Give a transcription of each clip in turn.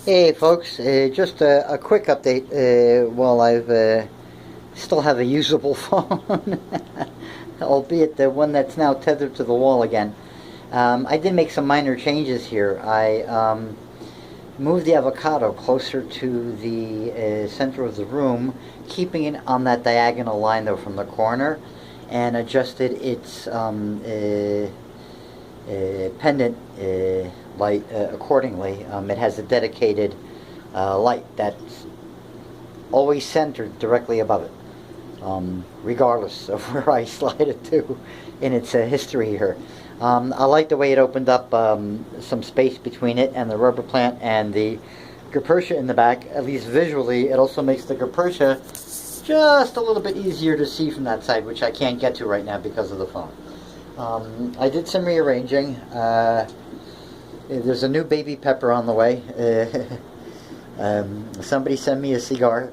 Hey folks, just a quick update while I've still have a usable phone, albeit the one that's now tethered to the wall again. I did make some minor changes here. I moved the avocado closer to the center of the room, keeping it on that diagonal line though from the corner, and adjusted its pendant light accordingly. It has a dedicated light that's always centered directly above it, regardless of where I slide it to in its history here. I like the way it opened up some space between it and the rubber plant and the Gerpersha in the back. At least visually, it also makes the Gerpersha just a little bit easier to see from that side, which I can't get to right now because of the phone. I did some rearranging. There's a new baby pepper on the way. Somebody sent me a cigar.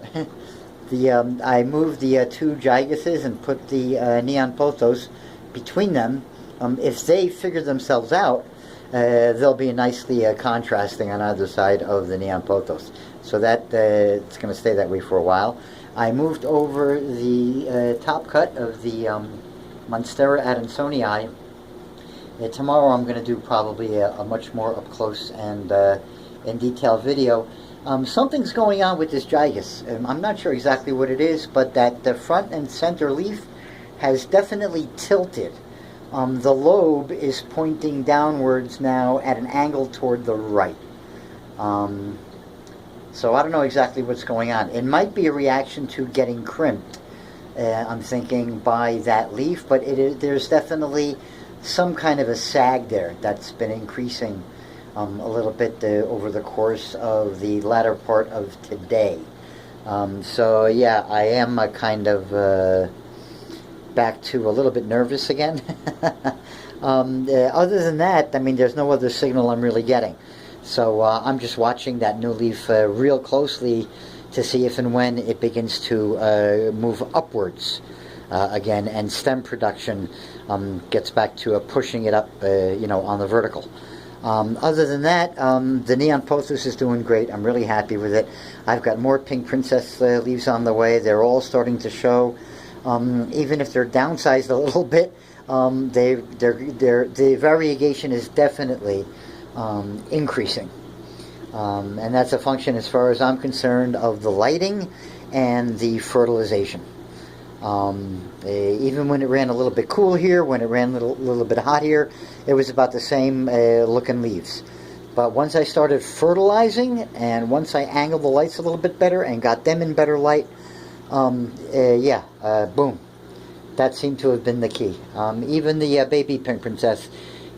I moved the two gigases and put the neon pothos between them. If they figure themselves out, they'll be nicely contrasting on either side of the neon pothos. So that it's going to stay that way for a while. I moved over the top cut of the Monstera adensonii. Tomorrow I'm going to do probably a much more up close and in detail video. Something's going on with this gigas. I'm not sure exactly what it is, but that the front and center leaf has definitely tilted. The lobe is pointing downwards now at an angle toward the right. So I don't know exactly what's going on. It might be a reaction to getting crimped, I'm thinking, by that leaf, but there's definitely some kind of a sag there that's been increasing a little bit over the course of the latter part of today. So yeah, I am kind of back to a little bit nervous again. Other than that, I mean, there's no other signal I'm really getting. So I'm just watching that new leaf real closely to see if and when it begins to move upwards again, and stem production gets back to pushing it up, on the vertical. Other than that, the neon pothos is doing great. I'm really happy with it. I've got more pink princess leaves on the way. They're all starting to show. Even if they're downsized a little bit, the variegation is definitely increasing. And that's a function, as far as I'm concerned, of the lighting and the fertilization. Even when it ran a little bit cool here, when it ran a little bit hot here, it was about the same looking leaves. But once I started fertilizing, and once I angled the lights a little bit better and got them in better light, boom. That seemed to have been the key. Even the baby pink princess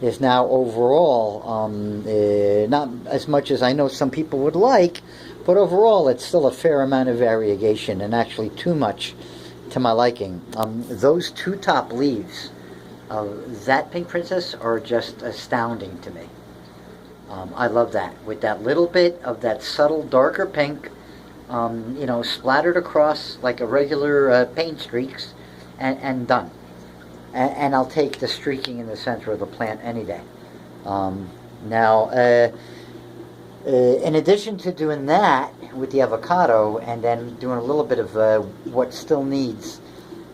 is now overall, not as much as I know some people would like, but overall it's still a fair amount of variegation, and actually too much to my liking. Those two top leaves of that pink princess are just astounding to me. I love that, with that little bit of that subtle darker pink, splattered across like a regular paint streaks, and done. And I'll take the streaking in the center of the plant any day. Now, in addition to doing that with the avocado, and then doing a little bit of what still needs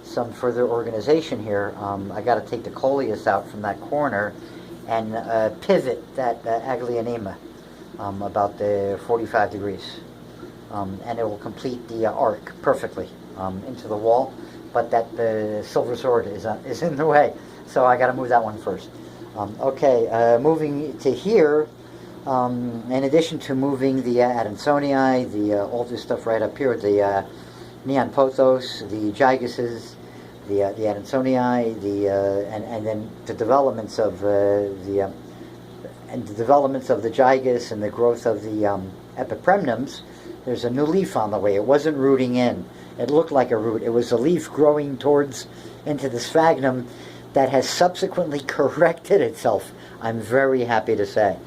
some further organization here, I got to take the coleus out from that corner and pivot that aglaonema about 45 degrees. And it will complete the arc perfectly into the wall. But that the silver sword is in the way, so I got to move that one first. Moving to here, in addition to moving the adensonii, all this stuff right up here, the neon pothos, the gigases, the adensonii, and then the developments of the gigas and the growth of the epipremnums. There's a new leaf on the way. It wasn't rooting in. It looked like a root. It was a leaf growing into the sphagnum that has subsequently corrected itself, I'm very happy to say.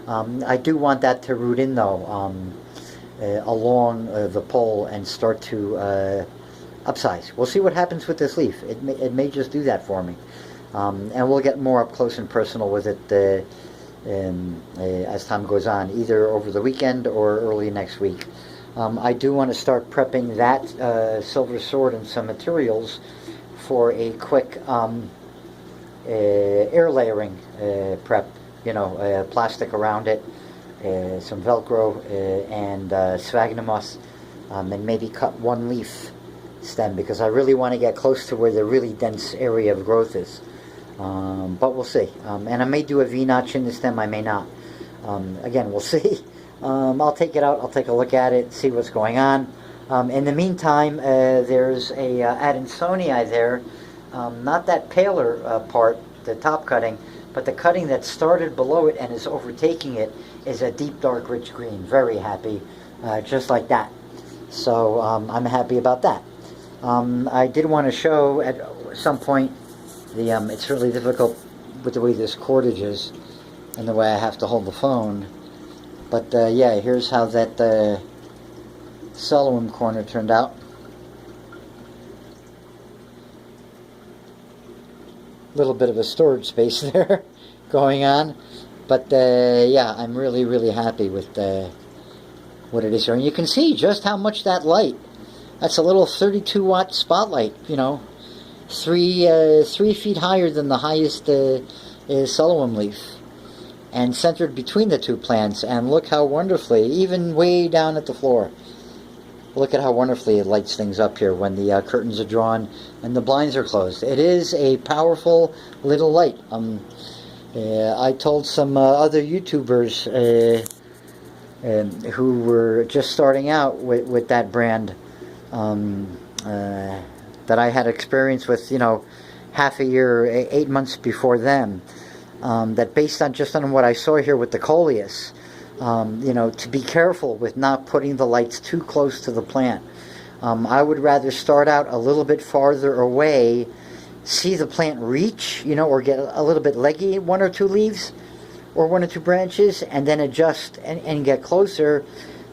I do want that to root in, though, along the pole and start to upsize. We'll see what happens with this leaf. It may just do that for me. And we'll get more up close and personal with it as time goes on, either over the weekend or early next week. I do want to start prepping that silver sword and some materials for a quick air layering prep. Plastic around it, some Velcro, and sphagnum moss, and maybe cut one leaf stem, because I really want to get close to where the really dense area of growth is. But we'll see. And I may do a V-notch in the stem, I may not. Again, we'll see. I'll take it out, I'll take a look at it, see what's going on. In the meantime, there's a adensonii there, not that paler part, the top cutting, but the cutting that started below it and is overtaking it is a deep, dark, rich green. Very happy, just like that. So I'm happy about that. I did want to show at some point it's really difficult with the way this cordage is and the way I have to hold the phone. But yeah, here's how that cellulose corner turned out. Little bit of a storage space there going on, but yeah, I'm really happy with what it is here. And you can see just how much that light, that's a little 32 watt spotlight, 3 feet higher than the highest cellulose leaf, and centered between the two plants. And look how wonderfully, even way down at the floor, look at how wonderfully it lights things up here when the curtains are drawn and the blinds are closed. It is a powerful little light. I told some other YouTubers who were just starting out with that brand that I had experience with, half a year, 8 months before them, that based on just on what I saw here with the coleus, to be careful with not putting the lights too close to the plant. I would rather start out a little bit farther away, see the plant reach, or get a little bit leggy, 1 or 2 leaves or 1 or 2 branches, and then adjust and get closer,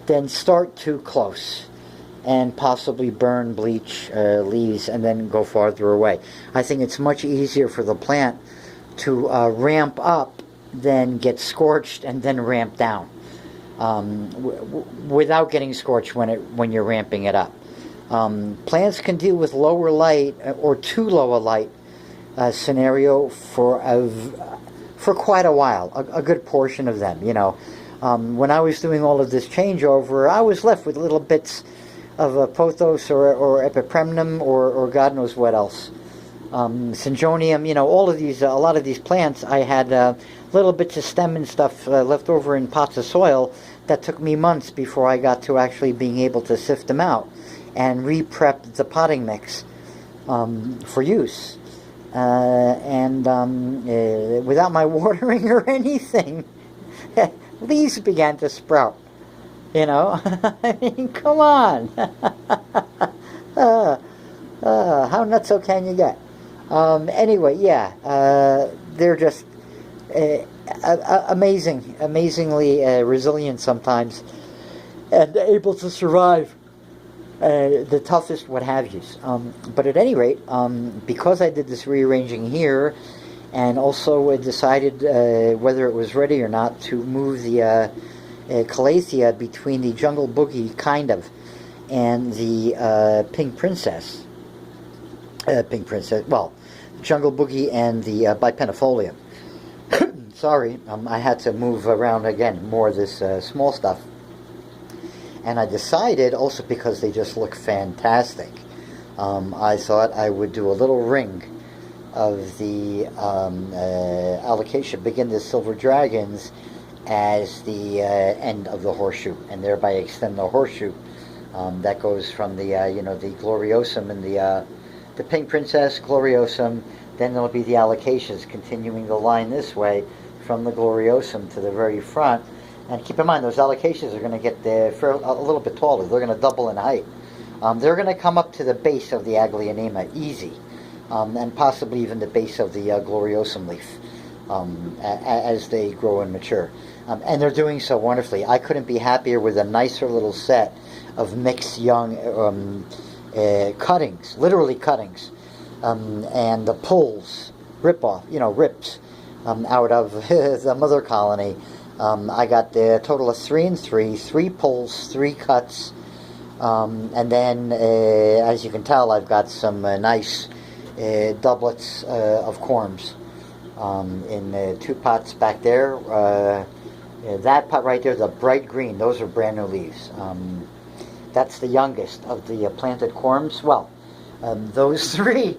then start too close and possibly burn, bleach leaves, and then go farther away. I think it's much easier for the plant to ramp up than get scorched and then ramp down, without getting scorched when you're ramping it up. Plants can deal with lower light or too low a light scenario for quite a while, a good portion of them. When I was doing all of this changeover, I was left with little bits of pothos or epipremnum or God knows what else. Syngonium, all of these, a lot of these plants, I had little bits of stem and stuff left over in pots of soil that took me months before I got to actually being able to sift them out and re-prep the potting mix for use. Without my watering or anything, leaves began to sprout. I mean, come on. How nutso can you get? Anyway, yeah, they're just amazingly resilient sometimes, and able to survive the toughest what have yous. But at any rate, because I did this rearranging here, and also decided whether it was ready or not to move the calathea between the jungle boogie, kind of, and the pink princess. Well, jungle boogie and the bipennifolia. Sorry, I had to move around again more of this small stuff. And I decided, also because they just look fantastic, I thought I would do a little ring of the alocasia, begin the silver dragons as the end of the horseshoe, and thereby extend the horseshoe that goes from the the gloriosum and the pink princess, gloriosum, then there'll be the alocasias continuing the line this way from the gloriosum to the very front. And keep in mind, those alocasias are going to get a little bit taller. They're going to double in height. They're going to come up to the base of the aglaonema, easy, and possibly even the base of the gloriosum leaf as they grow and mature. And they're doing so wonderfully. I couldn't be happier with a nicer little set of mixed young cuttings, literally cuttings, and the pulls, rips out of the mother colony. I got the total of 3 and 3, 3 pulls, 3 cuts, and then as you can tell, I've got some nice doublets of corms in 2 pots back there. That pot right there, the bright green, those are brand new leaves. That's the youngest of the planted corms. Well, those 3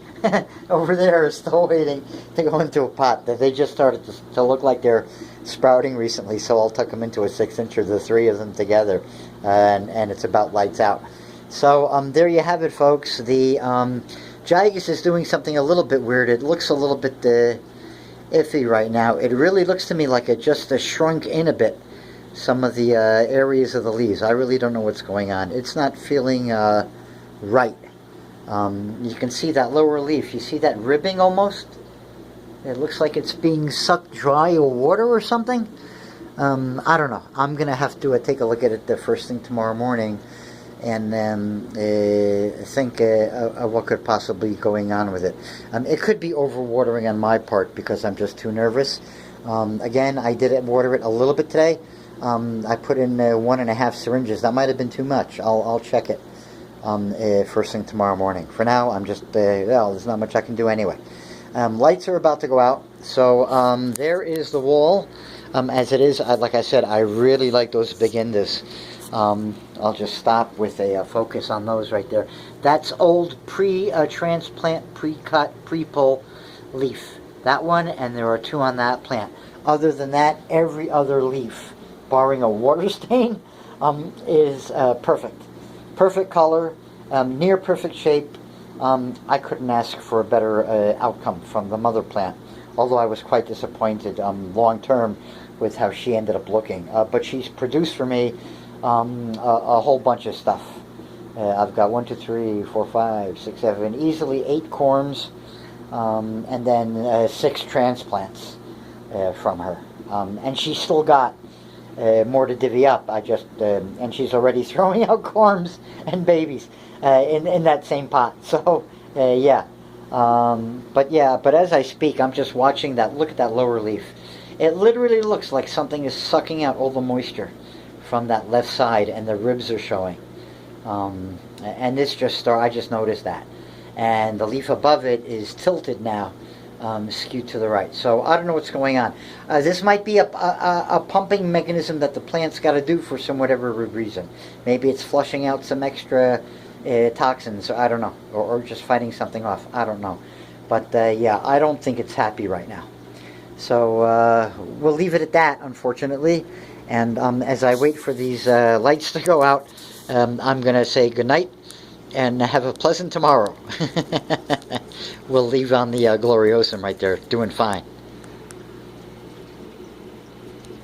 over there are still waiting to go into a pot. They just started to look like they're sprouting recently, so I'll tuck them into a 6-incher, the 3 of them together, and it's about lights out. So there you have it, folks. The gigas is doing something a little bit weird. It looks a little bit iffy right now. It really looks to me like it just shrunk in a bit, some of the areas of the leaves. I really don't know what's going on. It's not feeling right. You can see that lower leaf. You see that ribbing almost? It looks like it's being sucked dry of water or something. I don't know. I'm going to have to take a look at it the first thing tomorrow morning and think of what could possibly be going on with it. It could be overwatering on my part because I'm just too nervous. Again, I did water it a little bit today. I put in 1.5 syringes. That might have been too much. I'll check it first thing tomorrow morning. For now, I'm just, well, there's not much I can do anyway. Lights are about to go out. So there is the wall. As it is, like I said, I really like those big endas. I'll just stop with a focus on those right there. That's old pre-transplant, pre-cut, pre-pull leaf. That one, and there are 2 on that plant. Other than that, every other leaf, barring a water stain, is perfect. Perfect color, near perfect shape. I couldn't ask for a better outcome from the mother plant, although I was quite disappointed long term with how she ended up looking. But she's produced for me a whole bunch of stuff. I've got 1, 2, 3, 4, 5, 6, 7, easily 8 corms, and then 6 transplants from her. And she's still got more to divvy up. And she's already throwing out corms and babies in that same pot. So yeah. But as I speak, I'm just watching that. Look at that lower leaf. It literally looks like something is sucking out all the moisture from that left side, and the ribs are showing. And this I just noticed that. And the leaf above it is tilted now, skewed to the right. So I don't know what's going on. This might be a pumping mechanism that the plant's got to do for some whatever reason. Maybe it's flushing out some extra toxins. I don't know, or just fighting something off. I don't know. But yeah, I don't think it's happy right now. So we'll leave it at that, unfortunately. And as I wait for these lights to go out, I'm going to say goodnight and have a pleasant tomorrow. We'll leave on the Gloriosum right there, doing fine.